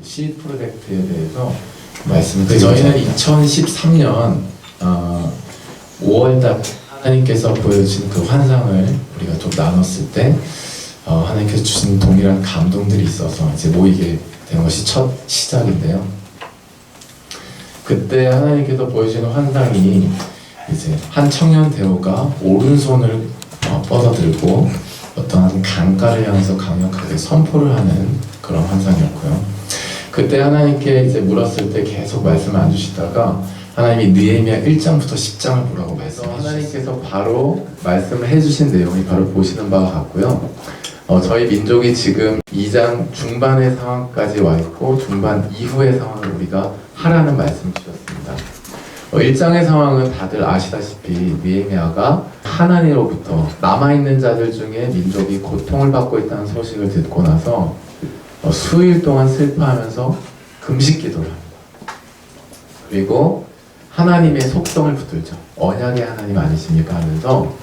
시 프로젝트에 대해서 말씀드리죠. 저희는 2013년 5월달 하나님께서 보여주신 그 환상을 우리가 좀 나눴을 때 하나님께서 주신 동일한 감동들이 있어서 이제 모이게 된 것이 첫 시작인데요. 그때 하나님께서 보여주는 환상이 이제 한 청년 대우가 오른손을 뻗어들고 어떠한 강가를 향해서 강력하게 선포를 하는 그런 환상이었고요. 그때 하나님께 이제 물었을 때 계속 말씀을 안 주시다가 하나님이 느헤미야 1장부터 10장을 보라고 말씀하셨어요. 하나님께서 바로 말씀을 해주신 내용이 바로 보시는 바와 같고요. 저희 민족이 지금 2장 중반의 상황까지 와 있고 중반 이후의 상황을 우리가 하라는 말씀을 주셨습니다. 1장의 상황은 다들 아시다시피 느헤미야가 하나님으로부터 남아있는 자들 중에 민족이 고통을 받고 있다는 소식을 듣고 나서 수일 동안 슬퍼하면서 금식 기도를 합니다. 그리고 하나님의 속성을 붙들죠. 언약의 하나님 아니십니까 하면서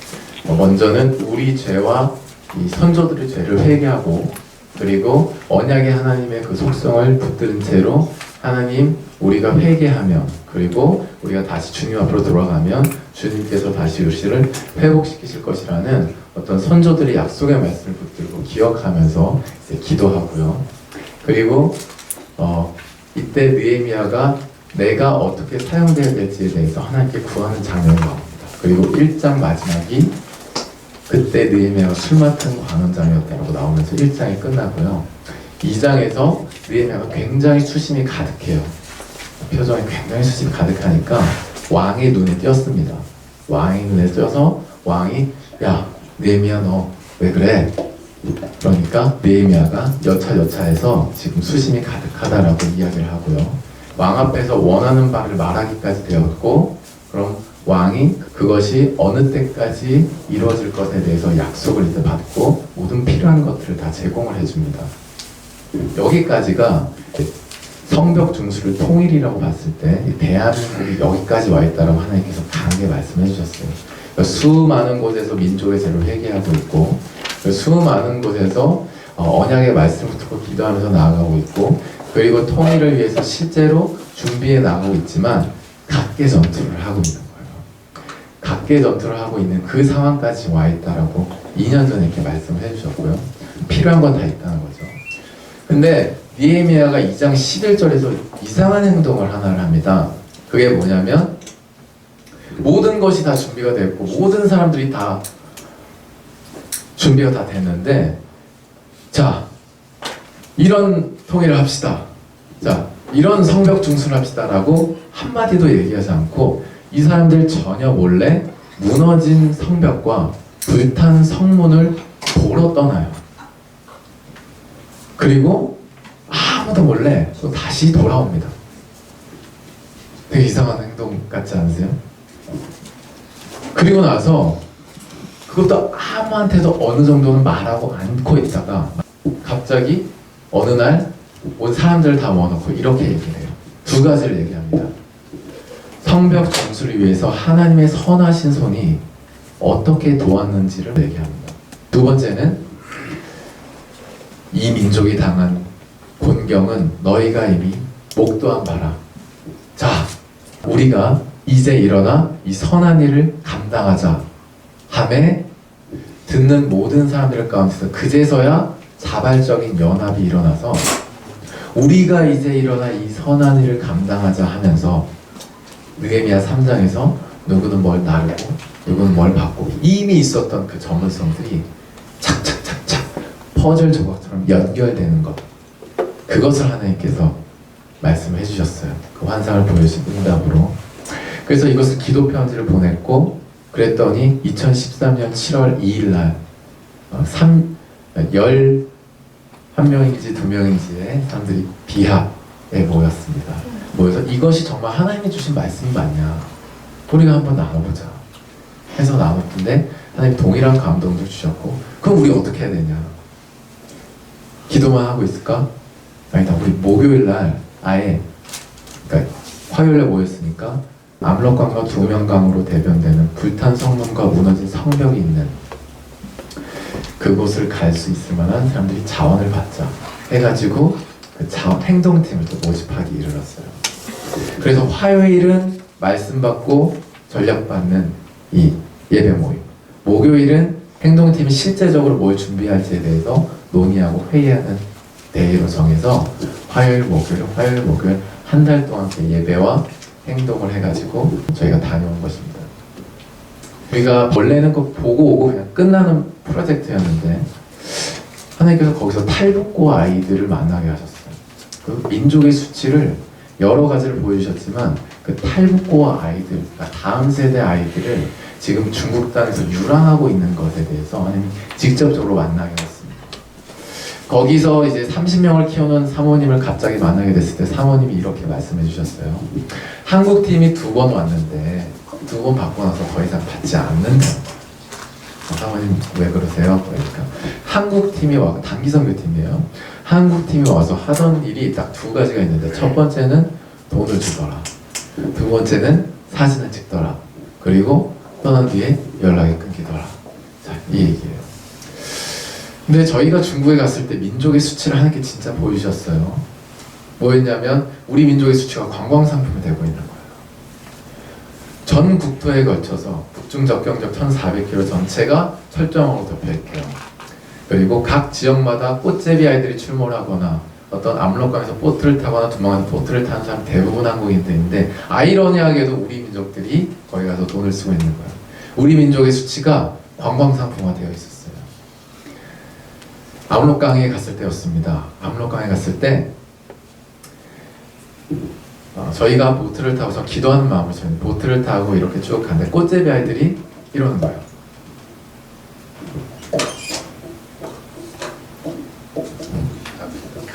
먼저는 우리 죄와 이 선조들의 죄를 회개하고 그리고 언약의 하나님의 그 속성을 붙드는 채로 하나님 우리가 회개하면 그리고 우리가 다시 주님 앞으로 돌아가면 주님께서 다시 우리를 회복시키실 것이라는 어떤 선조들의 약속의 말씀을 붙들고 기억하면서 이제 기도하고요. 그리고 이때 느헤미야가 내가 어떻게 사용되어야 될지에 대해서 하나님께 구하는 장면이 나옵니다. 그리고 1장 마지막이 그때 느헤미야가 술 맡은 관원장이었다고 나오면서 1장이 끝나고요. 2장에서 느헤미야가 굉장히 수심이 가득해요. 표정이 굉장히 수심이 가득하니까 왕의 눈에 띄었습니다. 왕의 눈에 띄어서 왕이 야 느헤미야 너 왜 그래? 그러니까 느헤미야가 여차여차해서 지금 수심이 가득하다라고 이야기를 하고요. 왕 앞에서 원하는 바를 말하기까지 되었고 그럼 왕이 그것이 어느 때까지 이루어질 것에 대해서 약속을 이제 받고 모든 필요한 것들을 다 제공을 해줍니다. 여기까지가 성벽 중수를 통일이라고 봤을 때 대한민국이 여기까지 와 있다라고 하나님께서 강하게 말씀해 주셨어요. 수많은 곳에서 민족의 죄를 회개하고 있고 수많은 곳에서 언약의 말씀을 듣고 기도하면서 나아가고 있고 그리고 통일을 위해서 실제로 준비해 나가고 있지만 각계 전투를 하고 있는 거예요. 각계 전투를 하고 있는 그 상황까지 와 있다라고 2년 전에 이렇게 말씀을 해주셨고요. 필요한 건 다 있다는 거죠. 근데 느헤미야가 2장 11절에서 이상한 행동을 하나를 합니다. 그게 뭐냐면 모든 것이 다 준비가 됐고 모든 사람들이 다 준비가 다 됐는데 자 이런 통일을 합시다. 자 이런 성벽 중수를 합시다 라고 한마디도 얘기하지 않고 이 사람들 전혀 몰래 무너진 성벽과 불탄 성문을 보러 떠나요. 그리고 아무도 몰래 또 다시 돌아옵니다. 되게 이상한 행동 같지 않으세요? 그리고 나서 그것도 아무한테도 어느 정도는 말하고 않고 있다가 갑자기 어느 날 온 사람들을 다 모아놓고 이렇게 얘기를 해요. 두 가지를 얘기합니다. 성벽 전수를 위해서 하나님의 선하신 손이 어떻게 도왔는지를 얘기합니다. 두 번째는 이 민족이 당한 곤경은 너희가 이미 목도한 바라. 자, 우리가 이제 일어나 이 선한 일을 감당하자 하매 듣는 모든 사람들 가운데서 그제서야 자발적인 연합이 일어나서 우리가 이제 일어나 이 선한 일을 감당하자 하면서 느헤미야 3장에서 누구는 뭘 나르고 누구는 뭘 받고 이미 있었던 그 전문성들이 착착착착 퍼즐 조각처럼 연결되는 것 그것을 하나님께서 말씀해 주셨어요. 그 환상을 보여주신 응답으로. 그래서 이것을 기도 편지를 보냈고 그랬더니 2013년 7월 2일 날 11명인지 2명인지의 사람들이 비합에 모였습니다. 모여서 이것이 정말 하나님이 주신 말씀이 맞냐 우리가 한번 나눠보자 해서 나눴는데 하나님 동일한 감동도 주셨고 그럼 우리 어떻게 해야 되냐 기도만 하고 있을까? 아니다 우리 목요일날 아예 그러니까 화요일에 모였으니까 압록강과 두명강으로 대변되는 불탄 성문과 무너진 성벽이 있는 그곳을 갈 수 있을 만한 사람들이 자원을 받자 해가지고 행동팀을 또 모집하기 이르렀어요. 그래서 화요일은 말씀 받고 전략 받는 이 예배 모임, 목요일은 행동팀이 실제적으로 뭘 준비할지에 대해서 논의하고 회의하는 데이로 정해서 화요일 목요일 한 달 동안 예배와 행동을 해가지고 저희가 다녀온 것입니다. 우리가 원래는 그 보고 오고 그냥 끝나는 프로젝트였는데 하나님께서 거기서 탈북고 아이들을 만나게 하셨어요. 그 민족의 수치를 여러 가지를 보여주셨지만 그 탈북고 아이들, 다음 세대 아이들을 지금 중국 땅에서 유랑하고 있는 것에 대해서 하나님이 직접적으로 만나게 했습니다. 거기서 이제 30명을 키우는 사모님을 갑자기 만나게 됐을 때 사모님이 이렇게 말씀해 주셨어요. 한국 팀이 2번 왔는데 2번 받고 나서 더 이상 받지 않는다. 사모님 왜 그러세요? 그러니까 한국 팀이 와서 단기선교 팀이에요. 한국 팀이 와서 하던 일이 딱 2가지가 있는데 첫 번째는 돈을 주더라. 2번째는 사진을 찍더라. 그리고 떠난 뒤에 연락이 끊기더라. 자, 이 얘기예요. 근데 저희가 중국에 갔을 때 민족의 수치를 하나님께 진짜 보여주셨어요. 뭐였냐면 우리 민족의 수치가 관광상품이 되고 있는 거예요. 전 국토에 걸쳐서 북중접경적 1400km 전체가 철저항으로 덮여있대요. 그리고 각 지역마다 꽃제비 아이들이 출몰하거나 어떤 압록강에서 보트를 타거나 두망에서 보트를 타는 사람 대부분 한국인들인데 아이러니하게도 우리 민족들이 거기 가서 돈을 쓰고 있는 거예요. 우리 민족의 수치가 관광상품화 되어 있었어요. 압록강에 갔을 때였습니다. 압록강에 갔을 때 저희가 보트를 타고서 기도하는 마음으로 저희는 보트를 타고 이렇게 쭉 가는데 꽃제비 아이들이 이러는 거예요.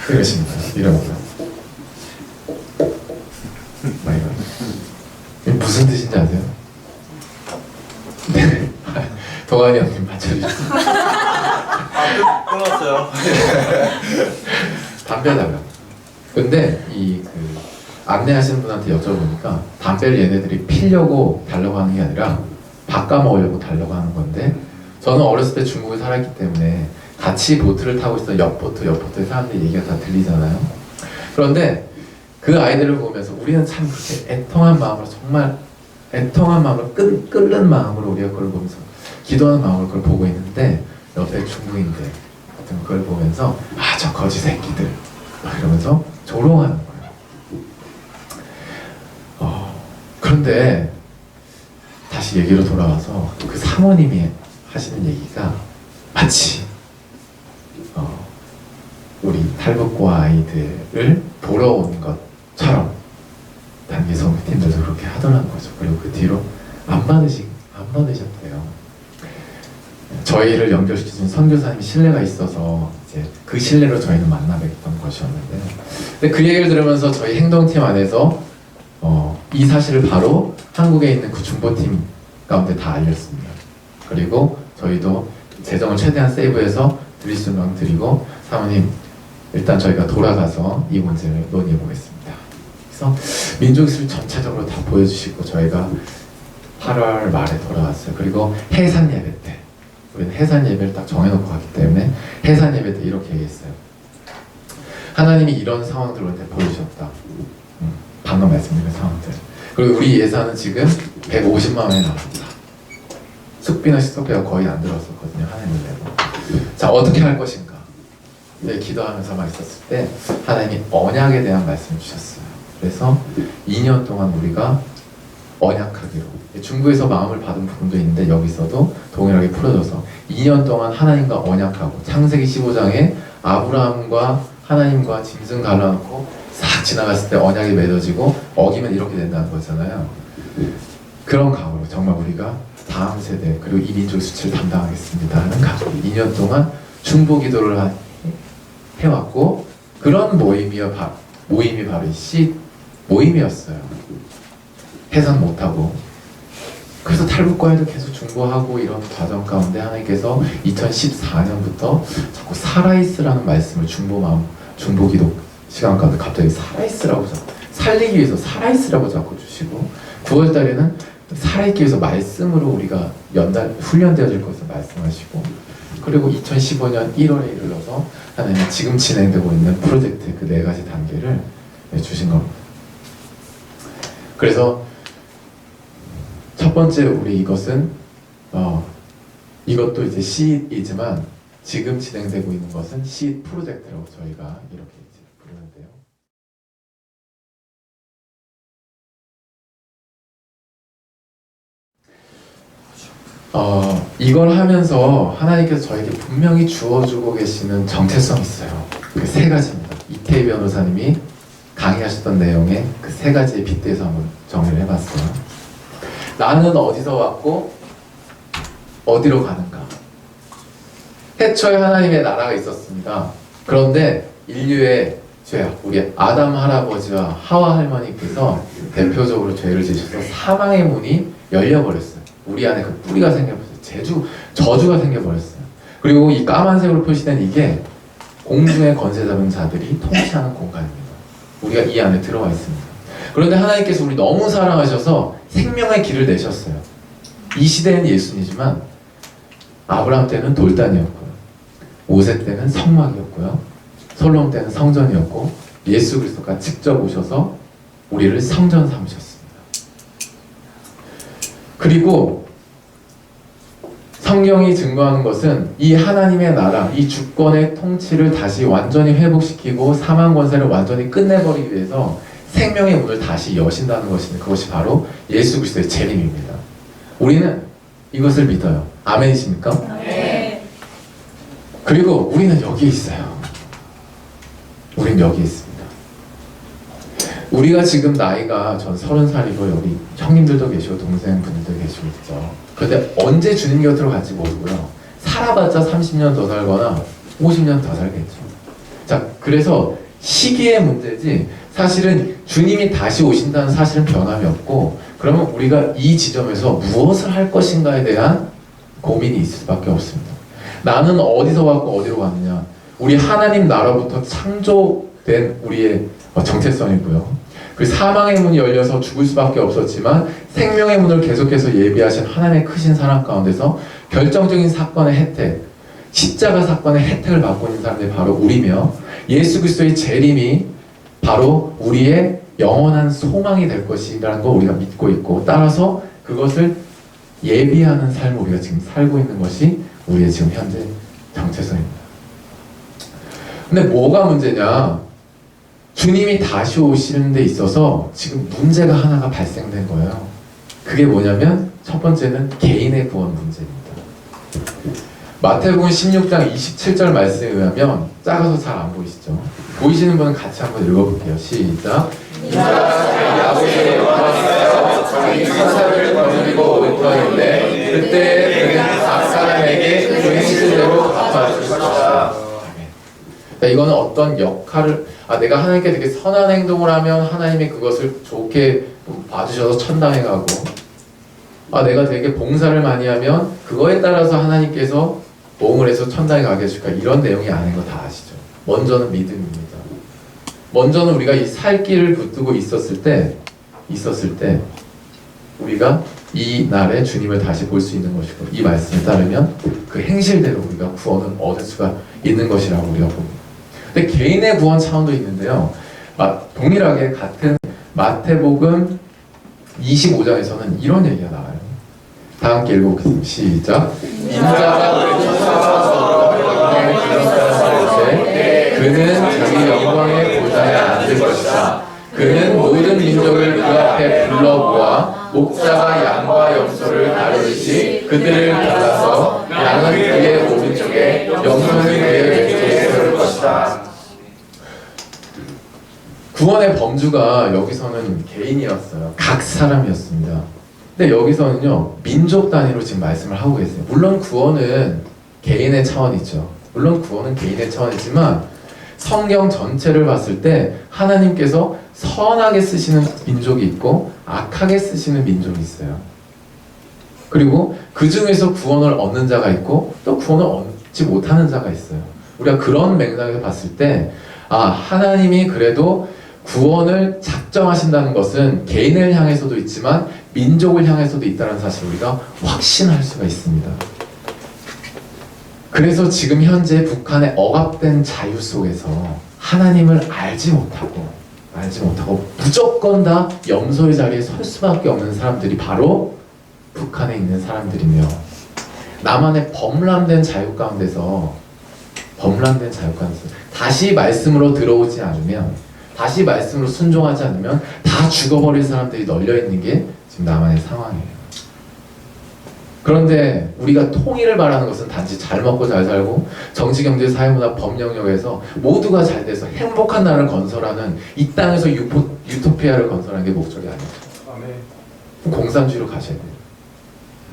이러십니다. 이러는 거예요. 이게 무슨 뜻인지 아세요? 네. 동환이 형님 맞춰주세요. 끊었어요. 담배 달라고. 근데 안내하시는 분한테 여쭤보니까 담배를 얘네들이 피려고 달라고 하는 게 아니라 바꿔먹으려고 달라고 하는 건데 저는 어렸을 때 중국에 살았기 때문에 같이 보트를 타고 있던 옆보트에 사람들이 얘기가 다 들리잖아요. 그런데 그 아이들을 보면서 우리는 참 그렇게 애통한 마음으로 정말 애통한 마음으로 끓는 마음으로 우리가 그걸 보면서 기도하는 마음으로 그걸 보고 있는데 옆에 중국인들 같은 그걸 보면서 저 거지 새끼들 이러면서 조롱하는 거예요. 그런데 다시 얘기로 돌아와서 그 사모님이 하시는 얘기가 마치 우리 탈북고 아이들을 보러 온 것처럼 단기 선교팀들도 그렇게 하더라는 거죠. 그리고 그 뒤로 안 받으셨대요. 저희를 연결시켜준 선교사님이 신뢰가 있어서 이제 그 신뢰로 저희는 만나 뵙던 것이었는데, 근데 그 얘기를 들으면서 저희 행동팀 안에서 이 사실을 바로 한국에 있는 그 중보팀 가운데 다 알렸습니다. 그리고 저희도 재정을 최대한 세이브해서 드릴 수 있는 만 드리고 사모님 일단 저희가 돌아가서 이 문제를 논의해 보겠습니다. 그래서 민족의식을 전체적으로 다 보여주시고 저희가 8월 말에 돌아왔어요. 그리고 해산 예배 때 우리는 해산 예배를 딱 정해놓고 갔기 때문에 해산 예배 때 이렇게 얘기했어요. 하나님이 이런 상황들을 우리한테 보여주셨다. 방금 말씀드린 상황들. 그리고 우리 예산은 지금 150만 원이 남았다. 숙비나 식사비가 거의 안 들었었거든요. 하나님을 내고. 자, 어떻게 할 것인가? 네, 기도하면서만 있었을 때 하나님이 언약에 대한 말씀을 주셨어요. 그래서 2년 동안 우리가 언약하기로, 중국에서 마음을 받은 부분도 있는데 여기서도 동일하게 풀어줘서 2년 동안 하나님과 언약하고, 창세기 15장에 아브라함과 하나님과 짐승 갈라놓고 싹 지나갔을 때 언약이 맺어지고 어기면 이렇게 된다는 거잖아요. 그런 각오로 정말 우리가 다음 세대 그리고 이 민족의 수치를 담당하겠습니다 하는 각오로 2년 동안 중보 기도를 해왔고, 그런 모임이 바로 이 씨 모임이었어요. 해산 못하고. 그래서 탈북과에도 계속 중보하고 이런 과정 가운데 하나님께서 2014년부터 자꾸 살아있으라는 말씀을 중보기도 시간 가운데 갑자기 살아있으라고 살리기 위해서 살아있으라고 자꾸 주시고, 9월달에는 살아있기 위해서 말씀으로 우리가 훈련되어질 것을 말씀하시고, 그리고 2015년 1월에 이르러서 하나님이 지금 진행되고 있는 프로젝트 그 4가지 단계를 주신 겁니다. 그래서 첫 번째 우리 이것은 이것도 이제 시이지만 지금 진행되고 있는 것은 시 프로젝트라고 저희가 이렇게 이제 부르는데요. 이걸 하면서 하나님께서 저에게 분명히 주어주고 계시는 정체성이 있어요. 그 3가지입니다. 이태희 변호사님이 강의하셨던 내용에 그 3가지에 빗대서 한번 정리를 해봤어요. 나는 어디서 왔고 어디로 가는가? 태초에 하나님의 나라가 있었습니다. 그런데 인류의 죄악, 우리 아담 할아버지와 하와 할머니께서 대표적으로 죄를 지으셔서 사망의 문이 열려버렸어요. 우리 안에 그 뿌리가 생겨버렸어요. 저주가 생겨버렸어요. 그리고 이 까만색으로 표시된 이게 공중의 권세 잡은 자들이 통치하는 공간입니다. 우리가 이 안에 들어와 있습니다. 그런데 하나님께서 우리 너무 사랑하셔서 생명의 길을 내셨어요. 이 시대는 예수님이지만 아브라함 때는 돌단이었고요, 모세 때는 성막이었고요, 솔로몬 때는 성전이었고, 예수 그리스도가 직접 오셔서 우리를 성전 삼으셨습니다. 그리고 성경이 증거하는 것은 이 하나님의 나라, 이 주권의 통치를 다시 완전히 회복시키고 사망 권세를 완전히 끝내버리기 위해서 생명의 문을 다시 여신다는 것인데, 그것이 바로 예수 그리스도의 재림입니다. 우리는 이것을 믿어요. 아멘이십니까? 네. 그리고 우리는 여기에 있어요. 우린 여기에 있습니다. 우리가 지금 나이가 전 30살이고 여기 형님들도 계시고 동생분들도 계시고 있죠. 그런데 언제 주님 곁으로 갈지 모르고요. 살아봤자 30년 더 살거나 50년 더 살겠죠. 자, 그래서 시기의 문제지 사실은 주님이 다시 오신다는 사실은 변함이 없고, 그러면 우리가 이 지점에서 무엇을 할 것인가에 대한 고민이 있을 수밖에 없습니다. 나는 어디서 왔고 어디로 갔느냐? 우리 하나님 나라부터 창조된 우리의 정체성이고요. 그 사망의 문이 열려서 죽을 수밖에 없었지만 생명의 문을 계속해서 예비하신 하나님의 크신 사랑 가운데서 결정적인 사건의 혜택, 십자가 사건의 혜택을 받고 있는 사람들이 바로 우리며, 예수 그리스도의 재림이 바로 우리의 영원한 소망이 될 것이라는 걸 우리가 믿고 있고, 따라서 그것을 예비하는 삶을 우리가 지금 살고 있는 것이 우리의 지금 현재 정체성입니다. 근데 뭐가 문제냐? 주님이 다시 오시는 데 있어서 지금 문제가 하나가 발생된 거예요. 그게 뭐냐면 첫 번째는 개인의 구원 문제입니다. 마태복음 16장 27절 말씀에 의하면, 작아서 잘 안 보이시죠? 보이시는 분은 같이 한번 읽어볼게요. 시작. 인자가 야곱에게 왔어요. 자기 사사를 거느리고 올 터인데 그때 그는 각 사람에게 그 행실대로 갚아줄 것이다. 이거는 어떤 역할을, 내가 하나님께 되게 선한 행동을 하면 하나님이 그것을 좋게 봐주셔서 천당에 가고, 내가 되게 봉사를 많이 하면 그거에 따라서 하나님께서 보응을 해서 천당에 가게 해줄까, 이런 내용이 아닌 거 다 아시죠? 먼저는 믿음입니다. 먼저는 우리가 이 살 길을 붙들고 있었을 때 우리가 이 날에 주님을 다시 볼 수 있는 것이고, 이 말씀에 따르면 그 행실대로 우리가 구원을 얻을 수가 있는 것이라고 우리가 봅니다. 근데 개인의 구원 차원도 있는데요. 동일하게 같은 마태복음 25장에서는 이런 얘기가 나와요. 다 함께 읽어보겠습니다. 시작. 인자가 그는 자기 영광의 보좌에 앉을 것이다. 그는 모든 민족을 그 앞에 불러모아 목자가 양과 염소를 다루듯이 그들을 갈라서 양은 그의 오른쪽에 염소는 그의 왼쪽에 세울 것이다. 구원의 범주가 여기서는 개인이었어요. 각 사람이었습니다. 근데 여기서는요, 민족 단위로 지금 말씀을 하고 계세요. 물론 구원은 개인의 차원이죠. 물론 구원은 개인의 차원이지만 성경 전체를 봤을 때 하나님께서 선하게 쓰시는 민족이 있고 악하게 쓰시는 민족이 있어요. 그리고 그 중에서 구원을 얻는 자가 있고 또 구원을 얻지 못하는 자가 있어요. 우리가 그런 맥락에서 봤을 때 하나님이 그래도 구원을 작정하신다는 것은 개인을 향해서도 있지만 민족을 향해서도 있다는 사실을 우리가 확신할 수가 있습니다. 그래서 지금 현재 북한의 억압된 자유 속에서 하나님을 알지 못하고 무조건 다 염소의 자리에 설 수밖에 없는 사람들이 바로 북한에 있는 사람들이며, 나만의 범람된 자유 가운데서 다시 말씀으로 들어오지 않으면, 다시 말씀으로 순종하지 않으면 다 죽어버릴 사람들이 널려있는 게 지금 남한의 상황이에요. 그런데 우리가 통일을 바라는 것은 단지 잘 먹고 잘 살고 정치, 경제, 사회, 문화, 법 영역에서 모두가 잘 돼서 행복한 나라를 건설하는, 이 땅에서 유토피아를 건설하는 게 목적이 아니에요. 공산주의로 가셔야 돼요.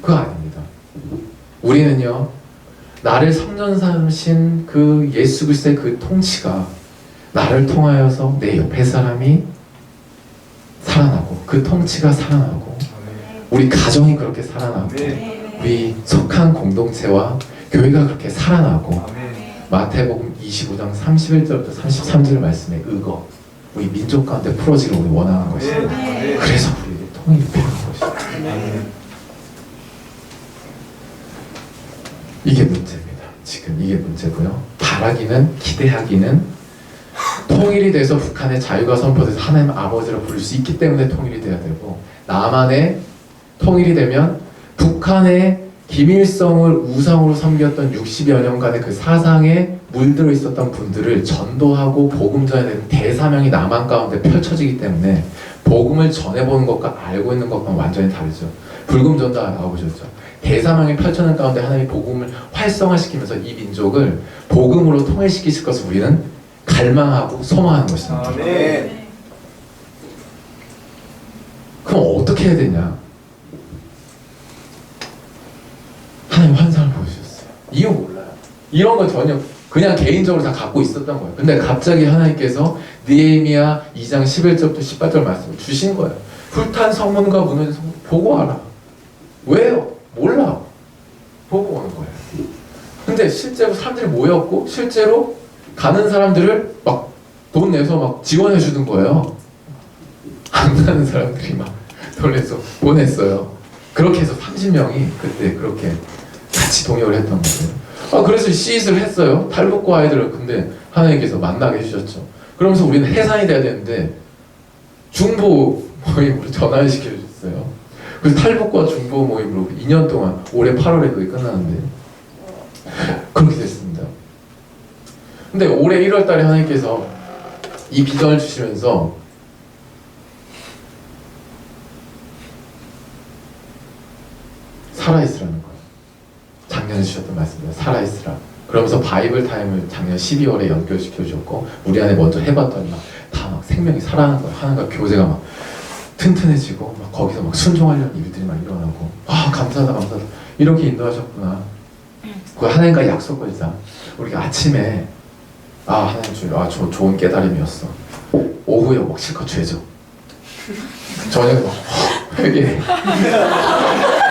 그거 아닙니다. 우리는요, 나를 성전 삼으신 그 예수 그리스도의 그 통치가 나를 통하여서 내 옆에 사람이 살아나고, 그 통치가 살아나고, 우리 가정이 그렇게 살아나고, 우리 속한 공동체와 교회가 그렇게 살아나고, 마태복음 25장 31절부터 33절 말씀의 의거, 우리 민족 가운데 풀어지길 우리 원하는 것입니다. 그래서 우리에게 통일이 필요한 것입니다. 이게 문제입니다. 지금 이게 문제고요. 바라기는, 기대하기는 통일이 돼서 북한의 자유가 선포돼서 하나님 아버지로 부를 수 있기 때문에 통일이 돼야 되고, 남한의 통일이 되면 북한의 김일성을 우상으로 섬겼던 60여 년간의 그 사상에 물들어 있었던 분들을 전도하고 복음 전해야 되는 대사명이 남한 가운데 펼쳐지기 때문에, 복음을 전해보는 것과 알고 있는 것과는 완전히 다르죠. 불금전도 나와보셨죠. 대사명이 펼쳐지는 가운데 하나님이 복음을 활성화시키면서 이 민족을 복음으로 통일시키실 것을 우리는 갈망하고 소망하는 것입니다. 그럼 어떻게 해야 되냐? 하나님 환상을 보여주셨어요. 이유 몰라요. 이런 거 전혀 그냥 개인적으로 다 갖고 있었던 거예요. 근데 갑자기 하나님께서 느헤미야 2장 11절부터 18절 말씀을 주신 거예요. 불탄 성문과 무너진 성문 보고 와라. 왜요? 몰라. 보고 오는 거예요. 근데 실제로 사람들이 모였고, 실제로 가는 사람들을 막 돈 내서 막 지원해 주는 거예요. 안 가는 사람들이 막 돈 내서 보냈어요. 그렇게 해서 30명이 그때 그렇게 같이 동역을 했던 거예요. 그래서 시잇을 했어요. 탈북고 아이들을. 근데 하나님께서 만나게 해주셨죠. 그러면서 우리는 해산이 돼야 되는데 중보 모임으로 전환을 시켜주셨어요. 그래서 탈북과 중보 모임으로 2년 동안, 올해 8월에 그게 끝나는데 그렇게 됐습니다. 근데 올해 1월 달에 하나님께서 이 비전을 주시면서 살아있으라는 거예요. 작년에 주셨던 말씀입니다. 살아있으라. 그러면서 바이블 타임을 작년 12월에 연결시켜 주셨고, 우리 안에 먼저 해봤더니 막 생명이 살아나는 거예요. 하나님과 교제가 막 튼튼해지고, 막 거기서 막 순종하려는 일들이 막 일어나고, 감사하다 이렇게 인도하셨구나. 그 하나님과 약속 걸자. 우리가 아침에 하나님 주여, 저 좋은 깨달음이었어. 오후에 막 실컷 죄죠. 저녁에 막 회개.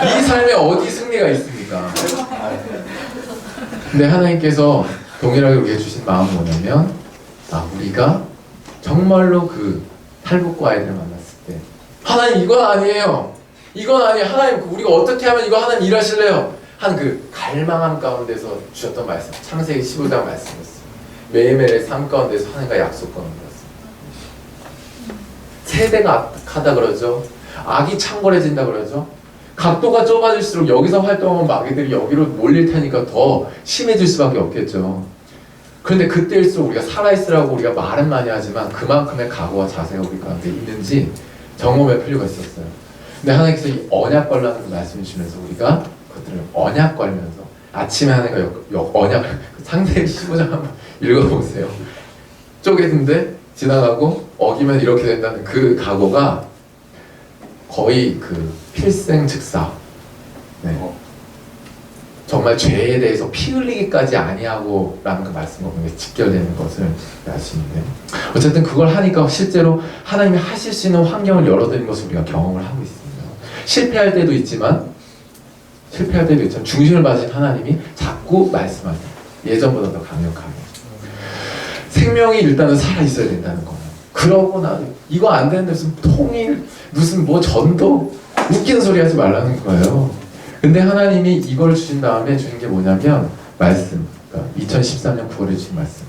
이 삶에 어디 승리가 있습니까? 근데 하나님께서 동일하게 우리에게 주신 마음은 뭐냐면, 우리가 정말로 그 탈북고 아이들을 만났을 때, 하나님 이건 아니에요. 이건 아니에요. 하나님 우리가 어떻게 하면 이거 하나님 일하실래요? 한 그 갈망함 가운데서 주셨던 말씀, 창세기 15장 말씀이었어요. 매일매일의 삶 가운데서 하나님과 약속 가운데였어요. 세대가 악하다 그러죠. 악이 창궐해진다 그러죠. 각도가 좁아질수록 여기서 활동하는 마귀들이 여기로 몰릴 테니까 더 심해질 수밖에 없겠죠. 그런데 그때일수록 우리가 살아있으라고 우리가 말은 많이 하지만 그만큼의 각오와 자세가 우리 가운데 있는지 점검할 필요가 있었어요. 근데 하나님께서 이 언약 걸라는 말씀을 주시면서 우리가 그것들을 언약 걸면서, 아침에 하나님과 언약, 창세기 15장 한번 읽어보세요. 쪼개는데 지나가고 어기면 이렇게 된다는 그 각오가 거의 그 필생즉사. 정말 죄에 대해서 피 흘리기까지 아니하고 라는 그 말씀과 직결되는 것을 아시는데, 어쨌든 그걸 하니까 실제로 하나님이 하실 수 있는 환경을 열어드리는 것을 우리가 경험을 하고 있습니다. 실패할 때도 있지만 중심을 받으신 하나님이 자꾸 말씀하세요. 예전보다 더 강력하게. 생명이 일단은 살아있어야 된다는 거예요. 그러고 나 이거 안 되는데 무슨 통일, 무슨 뭐 전도, 웃기는 소리 하지 말라는 거예요. 근데 하나님이 이걸 주신 다음에 주신 게 뭐냐면 말씀, 그러니까 2013년 9월에 주신 말씀.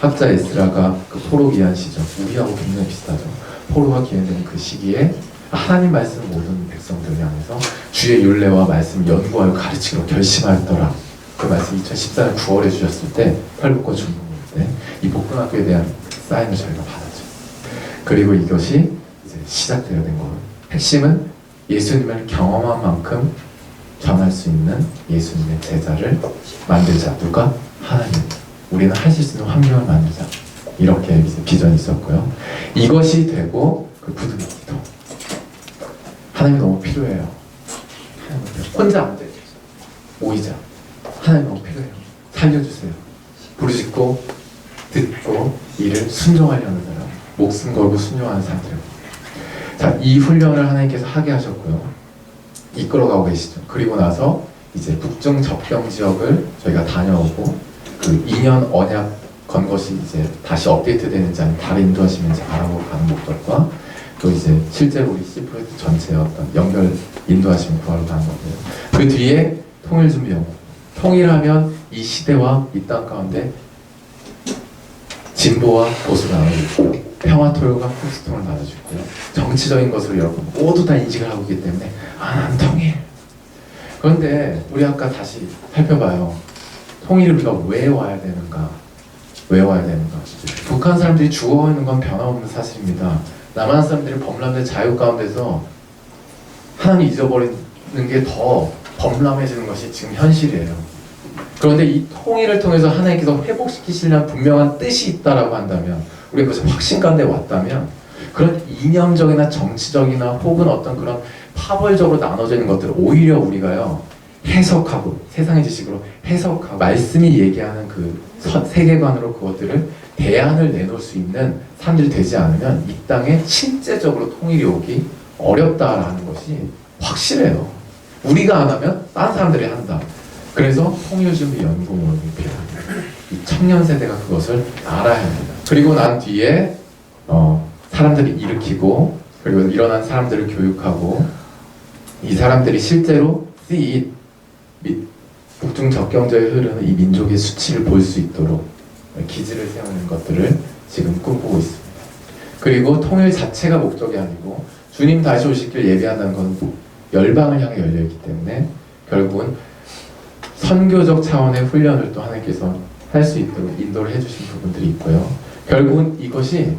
학자 에스라가 그 포로 기한 시절, 우리하고 굉장히 비슷하죠. 포로가 기한되는 그 시기에 하나님 말씀 모든 백성들 향해서 주의 율례와 말씀 연구하여 가르치기로 결심하였더라. 그 말씀 2014년 9월에 주셨을 때 팔복과 중복일 때 이 복음학교에 대한 사인을 저희가 받았죠. 그리고 이것이 이제 시작되어야 된 거예요. 핵심은 예수님을 경험한 만큼 전할 수 있는 예수님의 제자를 만들자. 누가? 하나님. 우리는 하실 수 있는 환경을 만들자. 이렇게 비전이 있었고요. 이것이 되고 그 굳은 기도. 하나님이 너무 필요해요. 혼자 안 돼. 모이자. 하나님 너무 필요해요. 살려주세요. 부르짖고 듣고 이를 순종하려는 사람. 목숨 걸고 순종하는 사람들. 자, 이 훈련을 하나님께서 하게 하셨고요. 이끌어가고 계시죠. 그리고 나서 이제 북중 접경 지역을 저희가 다녀오고 그 2년 언약 건 것이 이제 다시 업데이트 되는지 아니면 다른 인도하시는지 알아보고 가는 목적과 또 이제 실제로 우리 C 프로젝트 전체의 어떤 연결 인도하시면 구하러 가는 건데요. 그 뒤에 통일준비연구. 통일하면 이 시대와 이 땅 가운데 진보와 보수가 나눠지고요. 평화토요가 포스통을 나눠주고요. 정치적인 것으로 여러분 모두 다 인식을 하고 있기 때문에 난 통일. 그런데 우리 아까 다시 살펴봐요. 통일을 우리가 왜 와야 되는가? 왜 와야 되는가? 북한 사람들이 죽어가는 건 변함없는 사실입니다. 남한 사람들이 범람된 자유 가운데서 하나님 잊어버리는 게 더 범람해지는 것이 지금 현실이에요. 그런데 이 통일을 통해서 하나님께서 회복시키시려는 분명한 뜻이 있다라고 한다면 우리가 그것을 확신 가운데 왔다면 그런 이념적이나 정치적이나 혹은 어떤 그런 파벌적으로 나눠져 있는 것들을 오히려 우리가요 해석하고 세상의 지식으로 해석하고 말씀이 얘기하는 그 세계관으로 그것들을 대안을 내놓을 수 있는 사람들이 되지 않으면 이 땅에 실제적으로 통일이 오기 어렵다라는 것이 확실해요. 우리가 안 하면 다른 사람들이 한다. 그래서 통일준비연구원이 필요합니다. 이 청년 세대가 그것을 알아야 합니다. 그리고 난 뒤에 사람들이 일으키고 그리고 일어난 사람들을 교육하고 이 사람들이 실제로 see it, 북중 접경지에 흐르는 이 민족의 수치를 볼 수 있도록 기지를 세우는 것들을 지금 꿈꾸고 있습니다. 그리고 통일 자체가 목적이 아니고 주님 다시 오실 길 예비한다는 건 열방을 향해 열려있기 때문에 결국은 선교적 차원의 훈련을 또 하나님께서 할 수 있도록 인도를 해주신 부분들이 있고요. 결국은 이것이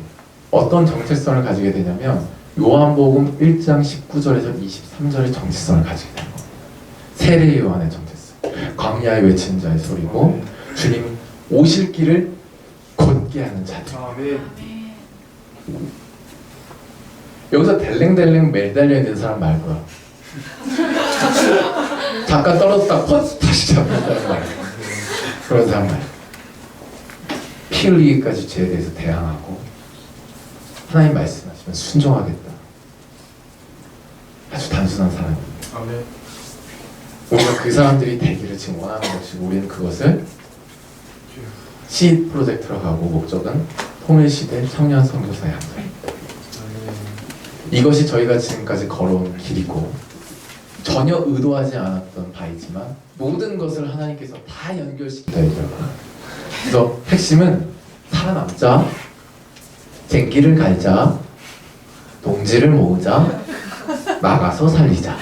어떤 정체성을 가지게 되냐면 요한복음 1장 19절에서 23절의 정체성을 가지게 되는 겁니다. 세례 요한의 정체성. 광야에 외치는 자의 소리고 주님 오실 길을 곧게 하는 자들. 여기서 델랭델랭 매달려 있는 사람 말고요. 잠깐 떨어졌다 다시 잡는 사람 말고 그런 사람 말고 피 흘리기까지 죄에 대해서 대항하고 하나님 말씀하시면 순종하겠다. 아주 단순한 사람입니다. 우리가 그 사람들이 되기를 지금 원하는 것이고 우리는 그것을 C 프로젝트로 가고 목적은 통일시대 청년 선교사의 함정입니다. 이것이 저희가 지금까지 걸어온 길이고 전혀 의도하지 않았던 바이지만 모든 것을 하나님께서 다 연결시키다 이거예요. 그래서 핵심은 살아남자, 쟁기를 갈자, 동지를 모으자, 나가서 살리자.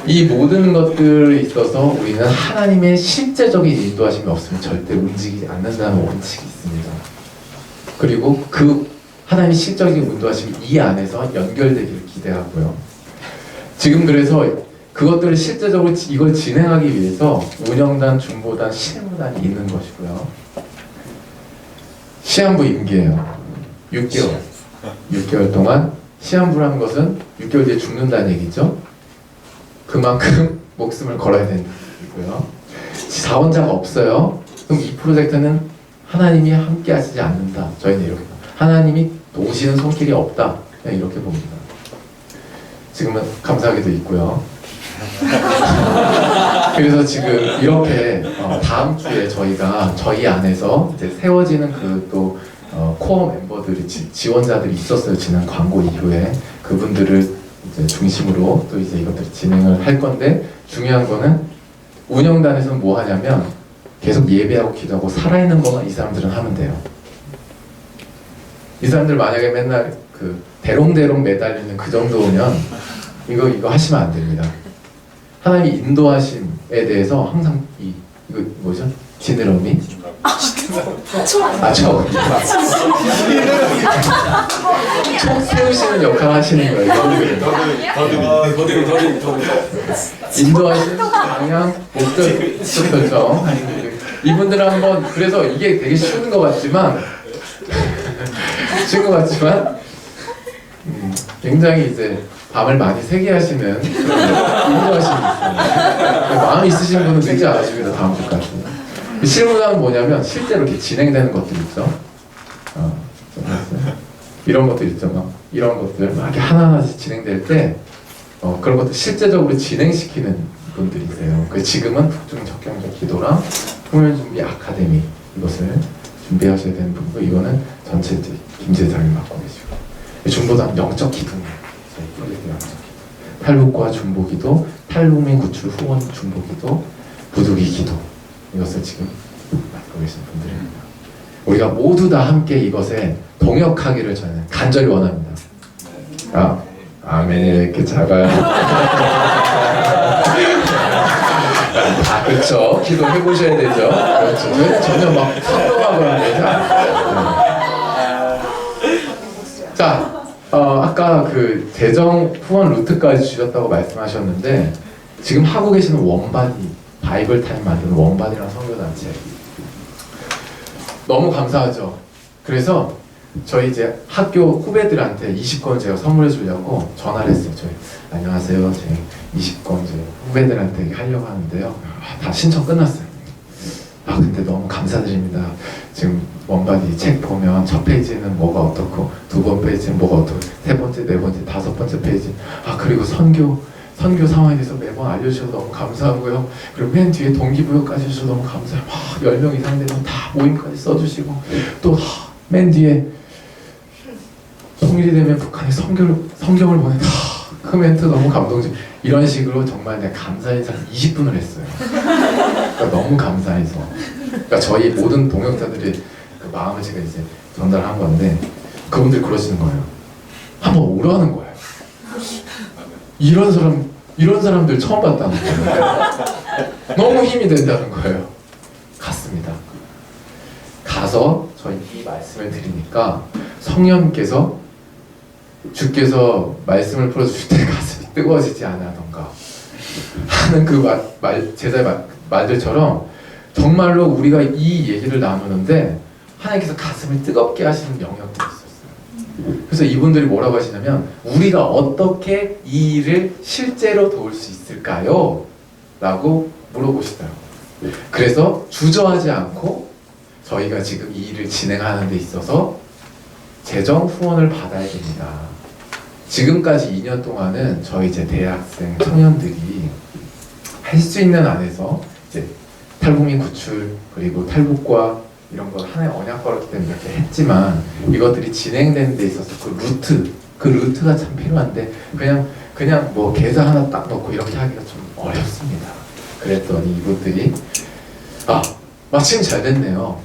이 모든 것들에 있어서 우리는 하나님의 실제적인 인도하심이 없으면 절대 움직이지 않는다는 원칙이 있습니다. 그리고 그 하나님의 실제적인 인도하심이 이 안에서 연결되기를 기대하고요. 지금 그래서 그것들을 실제적으로 이걸 진행하기 위해서 운영단, 중보단, 실무단이 있는 것이고요. 시한부 임기예요. 6개월 동안 시한부라는 것은 6개월 뒤에 죽는다는 얘기죠. 그만큼 목숨을 걸어야 되는 얘기고요. 자원자가 없어요. 그럼 이 프로젝트는 하나님이 함께 하시지 않는다. 저희는 이렇게 하나님이 도우시는 손길이 없다. 그냥 이렇게 봅니다. 지금은 감사하게도 있고요. 그래서 지금 이렇게 다음 주에 저희가 저희 안에서 이제 세워지는 그 또 코어 멤버들이 지원자들이 있었어요. 지난 광고 이후에 그분들을 이제 중심으로 또 이제 이것들을 진행을 할 건데, 중요한 거는 운영단에서는 뭐 하냐면 계속 예배하고 기도하고 살아있는 것만 이 사람들은 하면 돼요. 이 사람들 만약에 맨날 그 대롱대롱 매달리는 그 정도면 이거 하시면 안 됩니다. 하나님이 인도하심에 대해서 항상 이거 뭐죠? 지느러미? 총 세우시는 역할 하시는 거예요. 인도하시는 방향, 목적, 결정. 이분들 한번, 그래서 이게 되게 쉬운 것 같지만 굉장히 이제 밤을 많이 새게 하시는 인도하시는 있어요. 마음 있으신 분은 늦지 않으십니다. 다음 주까지. 실무단은 뭐냐면 실제로 이렇게 진행되는 것들 있죠. 이런 것들 있죠. 막 이런 것들 막 이렇게 하나하나씩 진행될 때 그런 것들 실제적으로 진행시키는 분들이세요. 그 지금은 북중 적경적 기도랑 통일준비 아카데미 이것을 준비하셔야 되는 분이고, 이거는 전체 이제 김재장이 맡고 계시고, 중보단 영적 기도입니다. 탈북과 중보기도, 탈북민 구출 후원 중보기도, 부득이 기도, 이것을 지금 맡고 계신 분들입니다. 우리가 모두 다 함께 이것에 동역하기를 저는 간절히 원합니다. 아멘이 이렇게 작아요. 그렇죠. 기도해 보셔야 되죠. 그렇죠. 저희는 전혀 막 선동하거나 그러지 않아요. 자, 아까 그 재정 후원 루트까지 주셨다고 말씀하셨는데, 지금 하고 계시는 원바디, 바이블 타임 만드는 원바디라는 선교단체 너무 감사하죠. 그래서 저희 이제 학교 후배들한테 20권 제가 선물해 주려고 전화를 했어요. 저희 안녕하세요, 제 20권 제 후배들한테 하려고 하는데요. 다 신청 끝났어요. 근데 너무 감사드립니다. 지금 원바디 책 보면 첫 페이지는 뭐가 어떻고, 두 번째 페이지는 뭐가 어떻고, 세 번째, 네 번째, 다섯 번째 페이지, 그리고 선교 상황에 대해서 매번 알려주셔서 너무 감사하고요. 그리고 맨 뒤에 동기부여까지 해주셔서 너무 감사해요. 10명 이상 되면 다 모임까지 써주시고, 또 맨 뒤에 통일이 되면 북한에 성경을 보내. 그 멘트 너무 감동적. 이런 식으로 정말 내가 감사 인사 20분을 했어요. 그러니까 너무 감사해서. 그러니까 저희 모든 동역자들의 그 마음을 제가 이제 전달한 건데, 그분들이 그러시는 거예요. 한번 오라는 거예요. 이런 사람들 처음 봤다는 거예요. 너무 힘이 된다는 거예요. 갔습니다. 가서 저희 이 말씀을 드리니까 성령께서, 주께서 말씀을 풀어주실 때 가슴이 뜨거워지지 않아던가 하는 그 제자의 말들처럼 정말로 우리가 이 얘기를 나누는데 하나님께서 가슴을 뜨겁게 하시는 영역들이 있었어요. 그래서 이분들이 뭐라고 하시냐면, 우리가 어떻게 이 일을 실제로 도울 수 있을까요? 라고 물어보시더라고요. 그래서 주저하지 않고 저희가 지금 이 일을 진행하는 데 있어서 재정 후원을 받아야 됩니다. 지금까지 2년 동안은 저희 이제 대학생 청년들이 할 수 있는 안에서 이제 탈북민 구출, 그리고 탈북과 이런 걸 하나의 언약 걸었기 때문에 이렇게 했지만, 이것들이 진행되는 데 있어서 그 루트가 참 필요한데 그냥 뭐 계좌 하나 딱 넣고 이렇게 하기가 좀 어렵습니다. 그랬더니 이분들이 마침 잘 됐네요.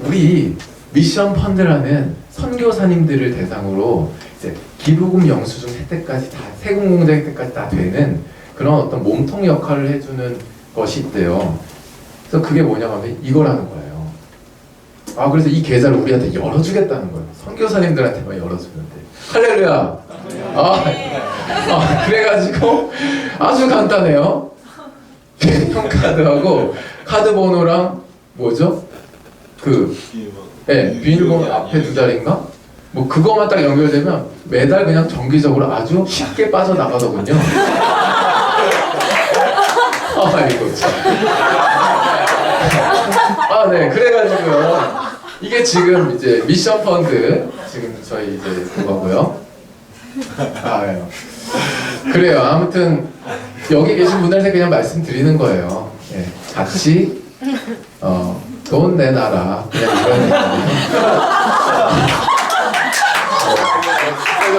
우리 미션 펀드라는 선교사님들을 대상으로 이제 기부금 영수증 혜택까지 다, 세금 공제 혜택까지 다 되는 그런 어떤 몸통 역할을 해주는 것이 있대요. 그래서 그게 뭐냐면 이거라는 거예요. 그래서 이 계좌를 우리한테 열어주겠다는 거예요. 선교사님들한테만 열어주는데. 할렐루야. 그래가지고 아주 간단해요. 신용카드하고 카드 번호랑 뭐죠? 비밀번호 앞에 두 자리인가? 뭐 그거만 딱 연결되면 매달 그냥 정기적으로 아주 쉽게 빠져나가더군요. 이거 참. 네, 그래가지고요. 이게 지금 이제 미션 펀드, 지금 저희 이제 그거고요. 그래요. 아무튼 여기 계신 분들한테 그냥 말씀드리는 거예요. 같이 돈 내놔라. 그냥 이런 얘기예요.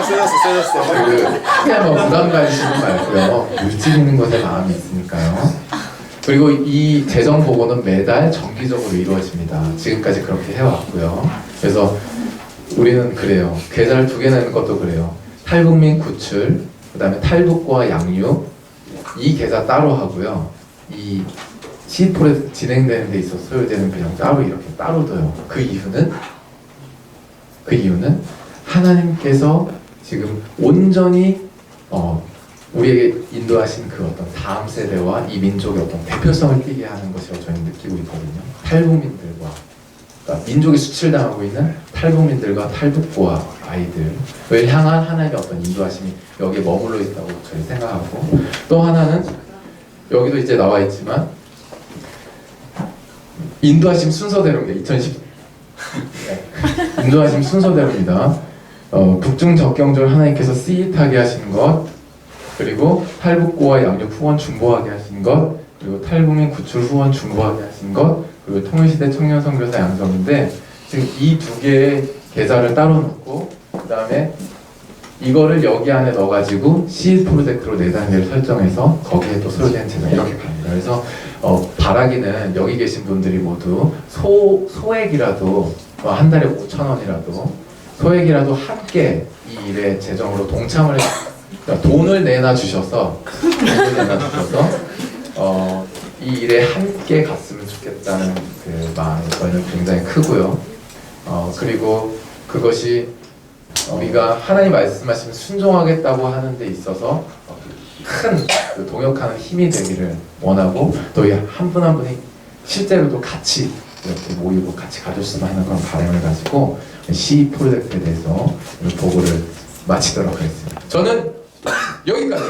세졌어. 크게 뭐 부담 가지시는 말고요. 물질 있는 것에 마음이 있으니까요. 그리고 이 재정 보고는 매달 정기적으로 이루어집니다. 지금까지 그렇게 해왔고요. 그래서 우리는 그래요. 계좌를 두 개 내는 것도 그래요. 탈북 민 구출, 그 다음에 탈북과 양육, 이 계좌 따로 하고요. 이 시드 프로젝트 진행되는 데 있어서 소요되는 비용 따로 이렇게 따로 둬요. 그 이유는 하나님께서 지금 온전히 우리에게 인도하신 그 어떤 다음 세대와 이 민족의 어떤 대표성을 띠게 하는 것이라고 저희는 느끼고 있거든요. 탈북민들과 그러니까 민족이 수출당하고 있는 탈북민들과 탈북부와 아이들을 향한 하나님의 어떤 인도하심이 여기에 머물러 있다고 저희 생각하고, 또 하나는 여기도 이제 나와 있지만 인도하심 순서대로입니다. 2010 인도하심 순서대로입니다. 북중 적경절 하나님께서 씨잇하게 하신 것, 그리고 탈북고와 양육 후원 중보하게 하신 것, 그리고 탈북민 구출 후원 중보하게 하신 것, 그리고 통일시대 청년 선교사 양성인데, 지금 이 두 개의 계좌를 따로 놓고 그 다음에 이거를 여기 안에 넣어가지고 시드 프로젝트로 4단계를 설정해서 거기에 또 소요되는 재정 이렇게 갑니다. 그래서 바라기는 여기 계신 분들이 모두 소액이라도 한 달에 5,000원이라도 소액이라도 함께 이 일에 재정으로 동참을 그러니까 돈을 내놔 주셔서 이 일에 함께 갔으면 좋겠다는 그 마음이 저희는 굉장히 크고요. 그리고 그것이 우리가 하나님 말씀하시면 순종하겠다고 하는 데 있어서 큰 그 동역하는 힘이 되기를 원하고, 또 한 분 한 분이 실제로도 같이 이렇게 모이고 같이 가졌으면 하는 그런 바람을 가지고 시 프로젝트에 대해서 보고를 마치도록 하겠습니다. 저는 여기까지.